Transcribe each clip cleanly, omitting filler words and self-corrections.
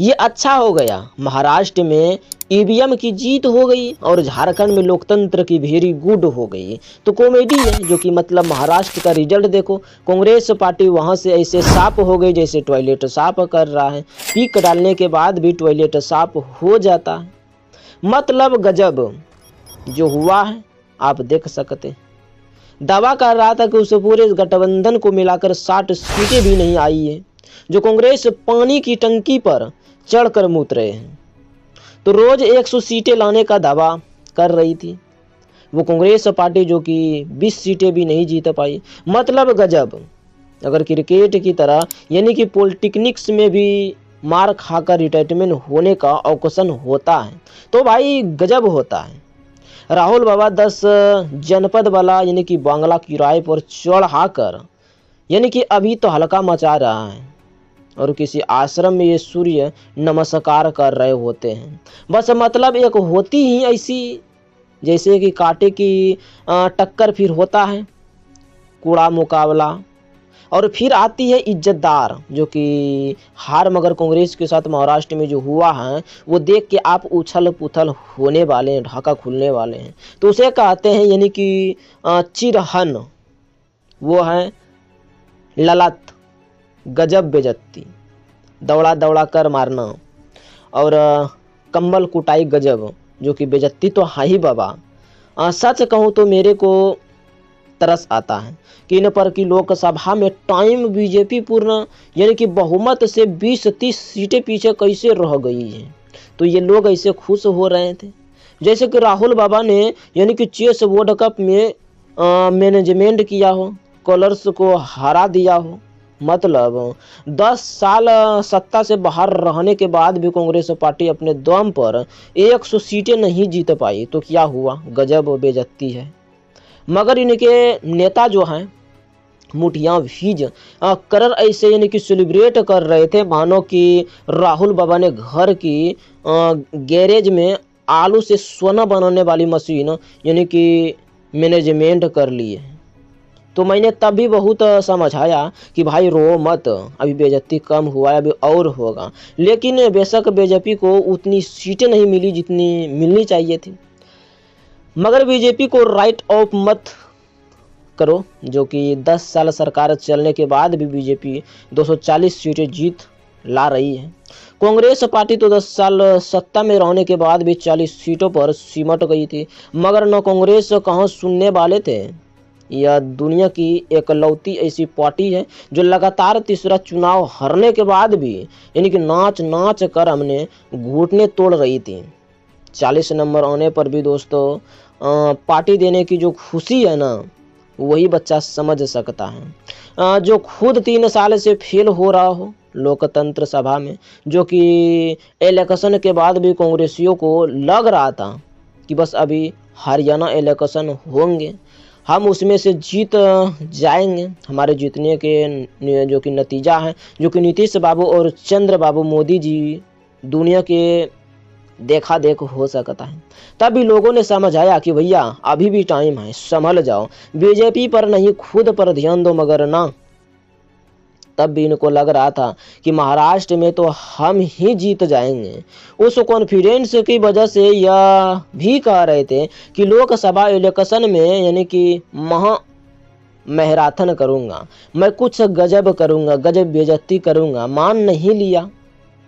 ये अच्छा हो गया, महाराष्ट्र में ईवीएम की जीत हो गई और झारखंड में लोकतंत्र की वेरी गुड हो गई। तो कॉमेडी है जो कि मतलब महाराष्ट्र का रिजल्ट देखो, कांग्रेस पार्टी वहां से ऐसे साफ हो गई जैसे टॉयलेट साफ कर रहा है, पीक डालने के बाद भी टॉयलेट साफ हो जाता है। मतलब गजब जो हुआ है आप देख सकते हैं। दावा कर रहा था कि उस पूरे गठबंधन को मिलाकर 60 सीटें भी नहीं आई है, जो कांग्रेस पानी की टंकी पर चढ़कर मूत रहे हैं। तो रोज 100 सीटें लाने का दावा कर रही थी वो कांग्रेस पार्टी, जो कि 20 सीटें भी नहीं जीत पाई। मतलब गजब। अगर क्रिकेट की तरह यानी कि पॉलिटिक्स में भी मार खाकर रिटायरमेंट होने का ऑप्शन होता है तो भाई गजब होता है। राहुल बाबा 10 जनपद वाला यानी कि बांग्ला किराए पर चढ़ाकर यानी कि अभी तो हल्का मचा रहा है और किसी आश्रम में ये सूर्य नमस्कार कर रहे होते हैं। बस मतलब एक होती ही ऐसी जैसे कि कांटे की टक्कर, फिर होता है कूड़ा मुकाबला और फिर आती है इज्जतदार, जो कि हार मगर कांग्रेस के साथ महाराष्ट्र में जो हुआ है वो देख के आप उछल पुथल होने वाले हैं, ढाका खुलने वाले हैं। तो उसे कहते हैं यानी कि चिरहन, वो है ललत, गजब बेजती, दौड़ा दौड़ा कर मारना और कम्बल कुटाई गजब, जो कि बेजती तो है ही बाबा। सच कहूँ तो मेरे को तरस आता है कि इन पर कि लोकसभा में टाइम बीजेपी पूर्ण यानी कि बहुमत से 20-30 सीटें पीछे कैसे रह गई हैं। तो ये लोग ऐसे खुश हो रहे थे जैसे कि राहुल बाबा ने यानी कि चेस वर्ल्ड कप में मैनेजमेंट किया हो, कलर्स को हरा दिया हो। मतलब 10 साल सत्ता से बाहर रहने के बाद भी कांग्रेस पार्टी अपने दम पर 100 सीटें नहीं जीत पाई। तो क्या हुआ, गजब बेइज्जती है। मगर इनके नेता जो हैं मुठियां भीज कर ऐसे यानी कि सेलिब्रेट कर रहे थे मानो कि राहुल बाबा ने घर की गैरेज में आलू से सोना बनाने वाली मशीन यानी कि मैनेजमेंट कर ली है। तो मैंने तब भी बहुत समझाया कि भाई रो मत, अभी बेइज्जती कम हुआ है, अभी और होगा। लेकिन बेशक बीजेपी को उतनी सीटें नहीं मिली जितनी मिलनी चाहिए थी। मगर बीजेपी को राइट ऑफ मत करो, जो कि 10 साल सरकार चलने के बाद भी बीजेपी 240 सीटें जीत ला रही है। कांग्रेस पार्टी तो 10 साल सत्ता में रहने के बाद भी 40 सीटों पर सिमट गई थी। मगर न कांग्रेस कहाँ सुनने वाले थे। यह दुनिया की एकलौती ऐसी पार्टी है जो लगातार तीसरा चुनाव हारने के बाद भी यानी कि नाच नाच कर हमने घुटने तोड़ रही थी। 40 नंबर आने पर भी दोस्तों पार्टी देने की जो खुशी है ना, वही बच्चा समझ सकता है। जो खुद 3 साल से फेल हो रहा हो लोकतंत्र सभा में, जो कि इलेक्शन के बाद भी कांग्रेसियों को लग रहा था कि बस अभी हरियाणा इलेक्शन होंगे, हम उसमें से जीत जाएंगे। हमारे जीतने के जो कि नतीजा है, जो कि नीतीश बाबू और चंद्र बाबू मोदी जी दुनिया के देखा देख हो सकता है। तब भी लोगों ने समझाया कि भैया अभी भी टाइम है, संभल जाओ, बीजेपी पर नहीं खुद पर ध्यान दो। मगर ना, तब भी इनको लग रहा था कि महाराष्ट्र में तो हम ही जीत जाएंगे। उस कॉन्फिडेंस की वजह से यह भी कह रहे थे कि लोकसभा इलेक्शन में यानी कि मैराथन करूंगा, मैं कुछ गजब करूंगा, गजब बेइज्जती करूंगा।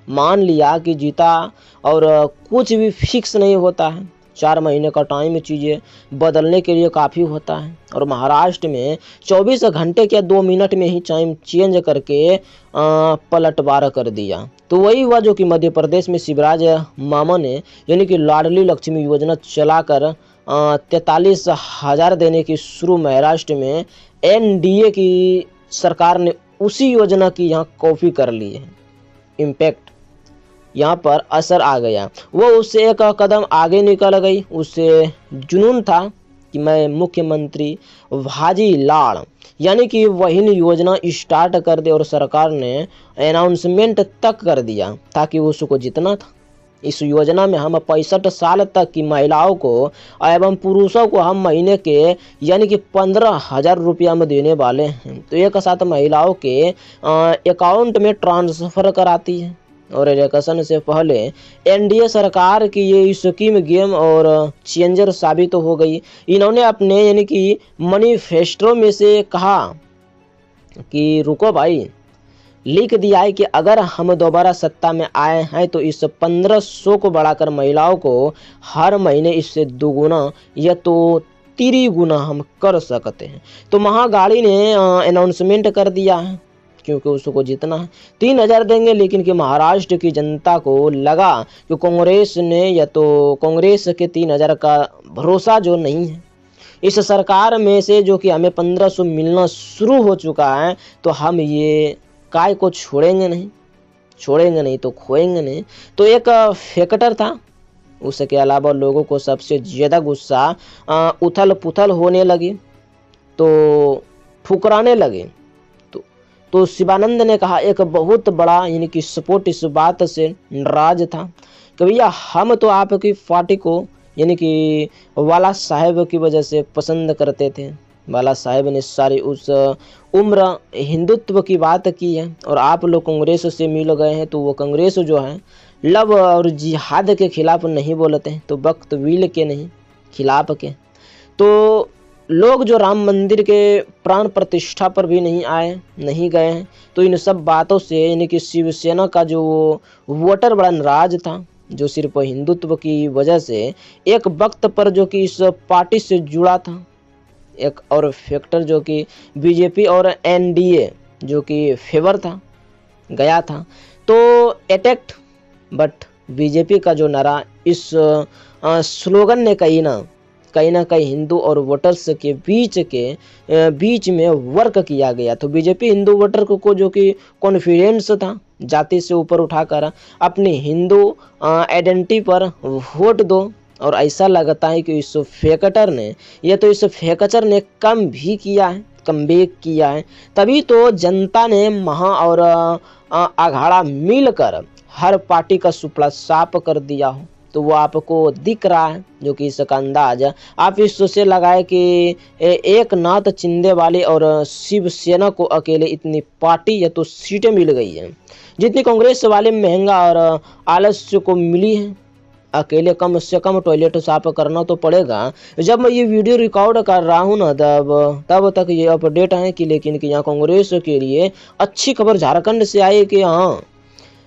मान लिया कि जीता और कुछ भी फिक्स नहीं होता है। 4 महीने का टाइम चीज़ें बदलने के लिए काफ़ी होता है। और महाराष्ट्र में 24 घंटे के 2 मिनट में ही टाइम चेंज करके पलटवार कर दिया। तो वही हुआ जो कि मध्य प्रदेश में शिवराज मामा ने यानी कि लाडली लक्ष्मी योजना चलाकर 43,000 देने की शुरू महाराष्ट्र में एनडीए की सरकार ने उसी योजना की यहाँ कॉपी कर ली है। इम्पैक्ट यहाँ पर असर आ गया, वो उससे एक कदम आगे निकल गई। उससे जुनून था कि मैं मुख्यमंत्री भाजी लाड़ यानी कि वही योजना स्टार्ट कर दे और सरकार ने अनाउंसमेंट तक कर दिया ताकि उसको जितना था। इस योजना में हम 65 साल तक की महिलाओं को एवं पुरुषों को हम महीने के यानी कि 15,000 रुपया में देने वाले हैं। तो एक साथ महिलाओं के अकाउंट में ट्रांसफ़र कराती है। और इलेक्शन से पहले एनडीए सरकार की ये स्कीम गेम और चेंजर साबित हो गई। इन्होंने अपने यानी कि मैनिफेस्टो में से कहा कि रुको भाई, लिख दिया है कि अगर हम दोबारा सत्ता में आए हैं तो इस 1500 को बढ़ाकर महिलाओं को हर महीने इससे दोगुना या तो तिगुना हम कर सकते हैं। तो महागाड़ी ने अनाउंसमेंट कर दिया है, क्योंकि उसको जीतना है 3000 देंगे, लेकिन कि महाराष्ट्र की जनता को लगा कि कांग्रेस ने या तो कांग्रेस के 3000 का भरोसा जो नहीं है इस सरकार में से, जो कि हमें 1500 मिलना शुरू हो चुका है, तो हम ये काय को छोड़ेंगे नहीं तो खोएंगे नहीं। तो एक फैक्टर था। उसके अलावा लोगों को सबसे ज़्यादा गुस्सा उथल पुथल होने लगी, तो ठुकराने लगे। तो शिवानंद ने कहा एक बहुत बड़ा यानी कि सपोर्ट इस बात से नाराज था कि भैया हम तो आपकी पार्टी को यानी कि वाला साहब की वजह से पसंद करते थे। बाला साहेब ने सारी उस उम्र हिंदुत्व की बात की है, और आप लोग कांग्रेस से मिल गए हैं, तो वो कांग्रेस जो है लव और जिहाद के खिलाफ नहीं बोलते हैं, तो वक्त विल के नहीं खिलाफ के। तो लोग जो राम मंदिर के प्राण प्रतिष्ठा पर भी नहीं गए हैं। तो इन सब बातों से यानी कि शिवसेना का जो वोटर बड़ा नाराज था, जो सिर्फ हिंदुत्व की वजह से एक वक्त पर जो कि इस पार्टी से जुड़ा था। एक और फैक्टर जो कि बीजेपी और एनडीए जो कि फेवर था गया था, तो अटैक्ट, बट बीजेपी का जो नारा इस स्लोगन ने कहीं ना कहीं हिंदू और वोटर्स के बीच में वर्क किया गया। तो बीजेपी हिंदू वोटर को जो कि कॉन्फिडेंस था जाति से ऊपर उठाकर अपनी हिंदू आइडेंटिटी पर वोट दो, और ऐसा लगता है कि इस फैक्टर ने कम भी किया है, कमबैक किया है। तभी तो जनता ने महा और अघाड़ा मिलकर हर पार्टी का सुपड़ा साफ कर दिया हो। तो वो आपको दिख रहा है, जो कि इसका अंदाज आप इस से लगाए कि एक नाथ चिंदे वाले और शिवसेना को अकेले इतनी पार्टी या तो सीटें मिल गई हैं जितनी कांग्रेस वाले महंगा और आलस्य को मिली है। अकेले कम से कम टॉयलेट साफ करना तो पड़ेगा। जब मैं ये वीडियो रिकॉर्ड कर रहा हूँ ना, तब तक ये अपडेट है कि लेकिन कि यहाँ कांग्रेस के लिए अच्छी खबर झारखंड से आई कि हाँ,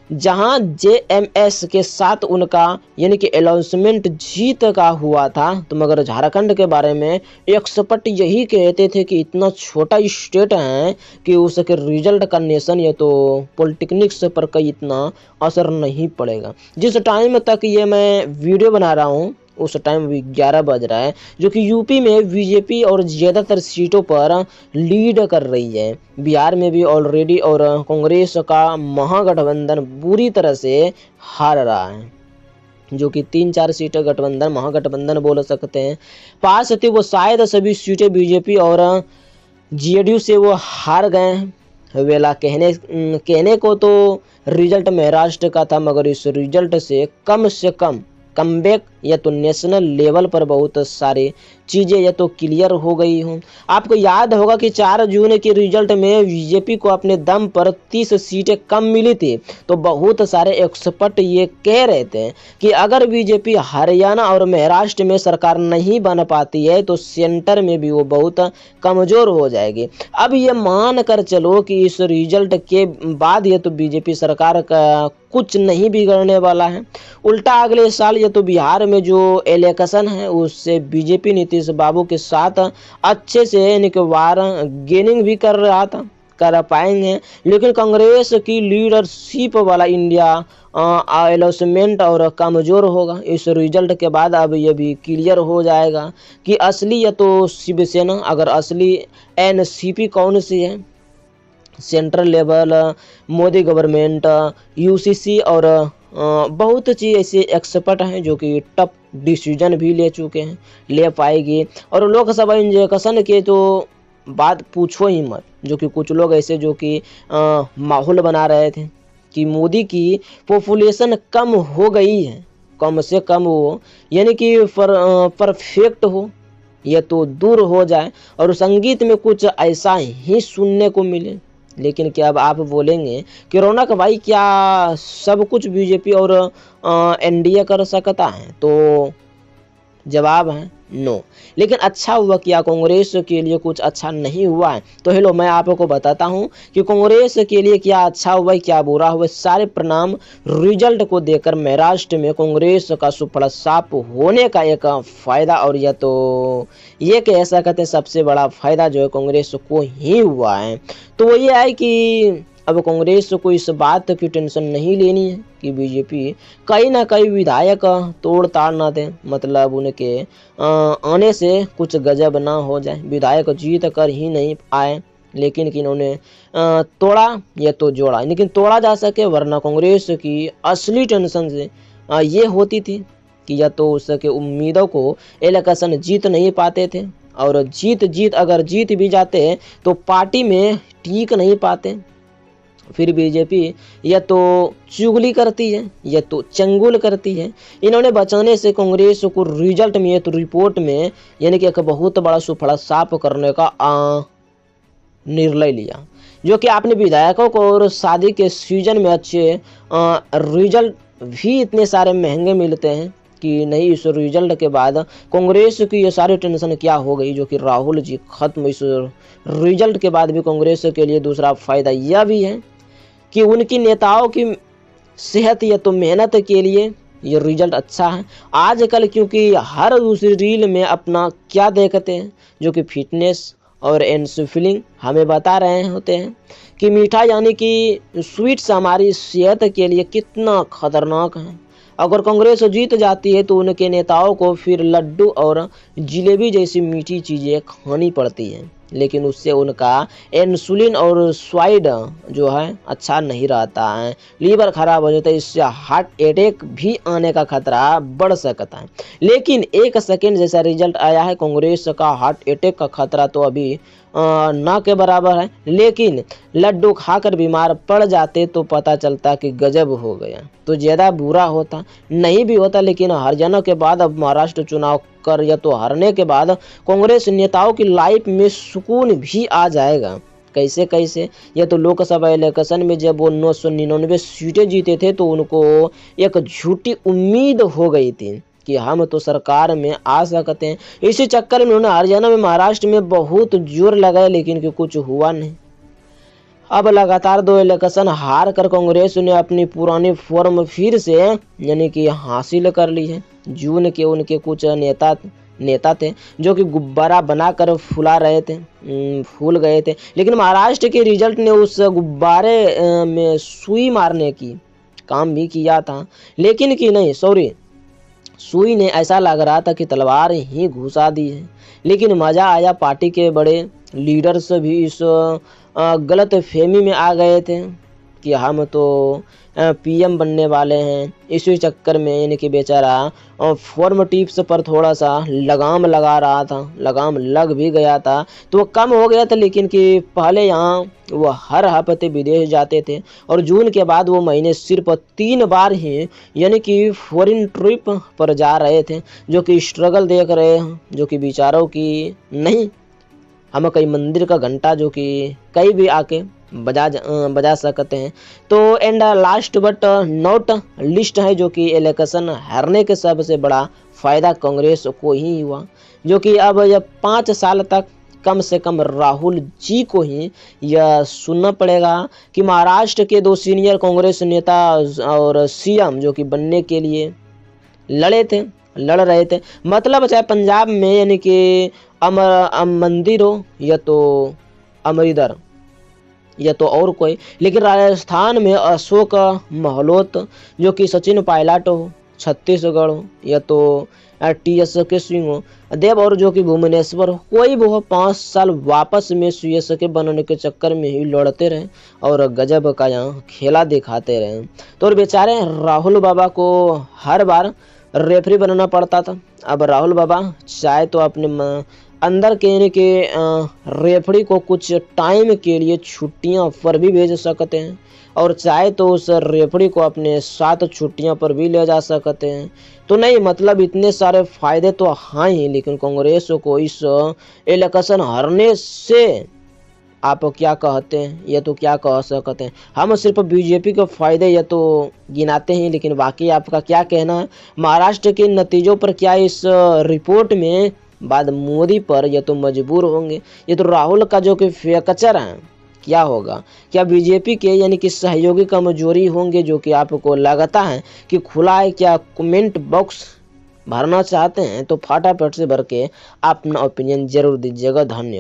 जहां जेएमएस के साथ उनका यानी कि अनाउंसमेंट जीत का हुआ था, तो मगर झारखंड के बारे में एक्सपर्ट यही कहते थे कि इतना छोटा स्टेट है कि उसके रिजल्ट का नेशन या तो पॉलिटेक्निक्स पर कहीं इतना असर नहीं पड़ेगा। जिस टाइम तक ये मैं वीडियो बना रहा हूँ उस टाइम 11 बज रहा है, जो कि यूपी में बीजेपी और ज़्यादातर सीटों पर लीड कर रही है। बिहार में भी ऑलरेडी और कांग्रेस का महागठबंधन बुरी तरह से हार रहा है, जो कि 3-4 सीटें गठबंधन महागठबंधन बोल सकते हैं पास थी, वो शायद सभी सीटें बीजेपी और जेडीयू से वो हार गए हैं। वेला कहने को तो रिजल्ट महाराष्ट्र का था, मगर इस रिजल्ट से कम कमबैक या तो नेशनल लेवल पर बहुत सारी चीज़ें या तो क्लियर हो गई हों। आपको याद होगा कि 4 जून के रिजल्ट में बीजेपी को अपने दम पर 30 सीटें कम मिली थी। तो बहुत सारे एक्सपर्ट ये कह रहे थे कि अगर बीजेपी हरियाणा और महाराष्ट्र में सरकार नहीं बन पाती है तो सेंटर में भी वो बहुत कमज़ोर हो जाएगी। अब ये मान कर चलो कि इस रिजल्ट के बाद ये तो बीजेपी सरकार का कुछ नहीं बिगड़ने वाला है। उल्टा अगले साल ये तो बिहार में जो इलेक्शन है उससे बीजेपी नीतीश बाबू के साथ अच्छे से वार गेनिंग भी कर पाएंगे। लेकिन कांग्रेस की लीडरशिप वाला इंडिया अनाउंसमेंट और कमज़ोर होगा। इस रिजल्ट के बाद अब ये भी क्लियर हो जाएगा कि असली या तो शिवसेना, अगर असली एनसीपी कौन सी है, central level, Modi government, UCC और बहुत चीज़ ऐसे एक्सपर्ट हैं जो कि टफ डिसीजन भी ले पाएगी। और लोकसभा इलेक्शन के तो बात पूछो ही मत, जो कि कुछ लोग ऐसे जो कि माहौल बना रहे थे कि मोदी की पॉपुलेशन कम हो गई है, कम से कम हो यानी कि परफेक्ट हो या तो दूर हो जाए और संगीत में कुछ ऐसा ही सुनने को मिले लेकिन क्या अब आप बोलेंगे कि रौनक भाई क्या सब कुछ बीजेपी और एनडीए कर सकता है? तो जवाब है नो। लेकिन अच्छा हुआ क्या कांग्रेस के लिए कुछ अच्छा नहीं हुआ है? तो हेलो, मैं आपको बताता हूं कि कांग्रेस के लिए क्या अच्छा हुआ क्या बुरा हुआ। सारे परिणाम रिजल्ट को देखकर महाराष्ट्र में कांग्रेस का सुपड़ा साफ होने का एक फायदा, और यह तो ये कि ऐसा कहते हैं सबसे बड़ा फायदा जो है कांग्रेस को ही हुआ है। तो वो ये है कि अब कांग्रेस को इस बात की टेंशन नहीं लेनी है कि बीजेपी कहीं ना कहीं विधायक तोड़ ताड़ ना दे, मतलब उनके आने से कुछ गजब ना हो जाए, विधायक जीत कर ही नहीं आए लेकिन कि इन्होंने तोड़ा या तो जोड़ा, लेकिन तोड़ा जा सके, वरना कांग्रेस की असली टेंशन से ये होती थी कि या तो उसके उम्मीदों को इलेक्शन जीत नहीं पाते थे, और जीत अगर जीत भी जाते तो पार्टी में टिक नहीं पाते। फिर बीजेपी या तो चुगली करती है या तो चंगुल करती है। इन्होंने बचाने से कांग्रेस को रिजल्ट में तो रिपोर्ट में यानी कि एक बहुत बड़ा सुफड़ा साफ करने का निर्णय लिया, जो कि आपने विधायकों को और शादी के सीजन में अच्छे रिजल्ट भी इतने सारे महंगे मिलते हैं कि नहीं, इस रिजल्ट के बाद कांग्रेस की ये सारी टेंशन क्या हो गई, जो कि राहुल जी खत्म। इस रिजल्ट के बाद भी कांग्रेस के लिए दूसरा फायदा यह भी है कि उनकी नेताओं की सेहत या तो मेहनत के लिए ये रिजल्ट अच्छा है। आजकल क्योंकि हर दूसरी रील में अपना क्या देखते हैं, जो कि फिटनेस और फीलिंग हमें बता रहे होते हैं कि मीठा यानी कि स्वीट्स हमारी सेहत के लिए कितना खतरनाक है। अगर कांग्रेस जीत जाती है तो उनके नेताओं को फिर लड्डू और जिलेबी जैसी मीठी चीज़ें खानी पड़ती हैं, लेकिन उससे उनका इंसुलिन और स्वाइड जो है अच्छा नहीं रहता है, लीवर खराब हो जाता है, इससे हार्ट अटैक भी आने का खतरा बढ़ सकता है। लेकिन एक सेकेंड जैसा रिजल्ट आया है, कांग्रेस का हार्ट अटैक का खतरा तो अभी ना के बराबर है, लेकिन लड्डू खाकर बीमार पड़ जाते तो पता चलता कि गजब हो गया, तो ज़्यादा बुरा होता नहीं भी होता। लेकिन हरियाणा के बाद अब महाराष्ट्र चुनाव कर या तो हारने के बाद कांग्रेस नेताओं की लाइफ में सुकून भी आ जाएगा। कैसे कैसे, या तो लोकसभा इलेक्शन में जब वो 999 सीटें जीते थे तो उनको एक झूठी उम्मीद हो गई थी कि हम तो सरकार में आ सकते हैं। इसी चक्कर में उन्होंने हरियाणा में महाराष्ट्र में बहुत जोर लगाया, लेकिन कि कुछ हुआ नहीं। अब लगातार 2 इलेक्शन हार कर कांग्रेस ने अपनी पुरानी फॉर्म फिर से यानी कि हासिल कर ली है। जून के उनके कुछ नेता थे जो कि गुब्बारा बनाकर फुला रहे थे, फूल गए थे, लेकिन महाराष्ट्र के रिजल्ट ने उस गुब्बारे में सुई मारने की काम भी किया था, लेकिन कि नहीं, सुई ने ऐसा लग रहा था कि तलवार ही घुसा दी है। लेकिन मज़ा आया, पार्टी के बड़े लीडर्स भी इस गलत फहमी में आ गए थे कि हम तो पीएम बनने वाले हैं। इसी चक्कर में यानी कि बेचारा फॉर्म टिप्स पर थोड़ा सा लगाम लगा रहा था, लगाम लग भी गया था तो वो कम हो गया था, लेकिन कि पहले यहाँ वो हर हफ्ते विदेश जाते थे और जून के बाद वो महीने सिर्फ 3 बार ही यानी कि फॉरेन ट्रिप पर जा रहे थे, जो कि स्ट्रगल देख रहे हैं, जो कि बेचारों की नहीं, हम कई मंदिर का घंटा जो कि कहीं भी आके बजा सकते हैं। तो and last but not list है, जो कि इलेक्शन हारने के सबसे बड़ा फायदा कांग्रेस को ही हुआ, जो कि अब यह 5 साल तक कम से कम राहुल जी को ही यह सुनना पड़ेगा कि महाराष्ट्र के 2 सीनियर कांग्रेस नेता और सीएम जो कि बनने के लिए लड़ रहे थे, मतलब चाहे पंजाब में यानी कि मंदिर हो या तो अमरिंदर या तो और कोई, लेकिन राजस्थान में अशोक गहलोत जो कि सचिन पायलट हो, छत्तीसगढ़ हो या तो टीएस के सिंह हो, देव और जो कि भुवनेश्वर हो, कोई भी हो, 5 साल वापस में सीएस के बनने के चक्कर में ही लड़ते रहे और गजब का यहाँ खेला दिखाते रहे। तो बेचारे राहुल बाबा को हर बार रेफरी बनना पड़ता था। अब राहुल बाबा चाहे तो अपने अंदर के यानी कि रेफरी को कुछ टाइम के लिए छुट्टियां पर भी भेज सकते हैं और चाहे तो उस रेफरी को अपने साथ छुट्टियां पर भी ले जा सकते हैं। तो नहीं, मतलब इतने सारे फायदे तो हाँ ही, लेकिन कांग्रेस को इस इलेक्शन हारने से आप क्या कहते हैं, ये तो क्या कह सकते हैं। हम सिर्फ बीजेपी के फायदे ये तो गिनाते हैं, लेकिन बाकी आपका क्या कहना है महाराष्ट्र के नतीजों पर? क्या इस रिपोर्ट में बाद मोदी पर ये तो मजबूर होंगे, ये तो राहुल का जो कि फ्रैक्चर है, क्या होगा? क्या बीजेपी के यानी कि सहयोगी कमजोरी होंगे जो कि आपको लगता है कि खुला है? क्या कमेंट बॉक्स भरना चाहते हैं तो फटाफट से भर के अपना ओपिनियन जरूर दीजिएगा। धन्यवाद।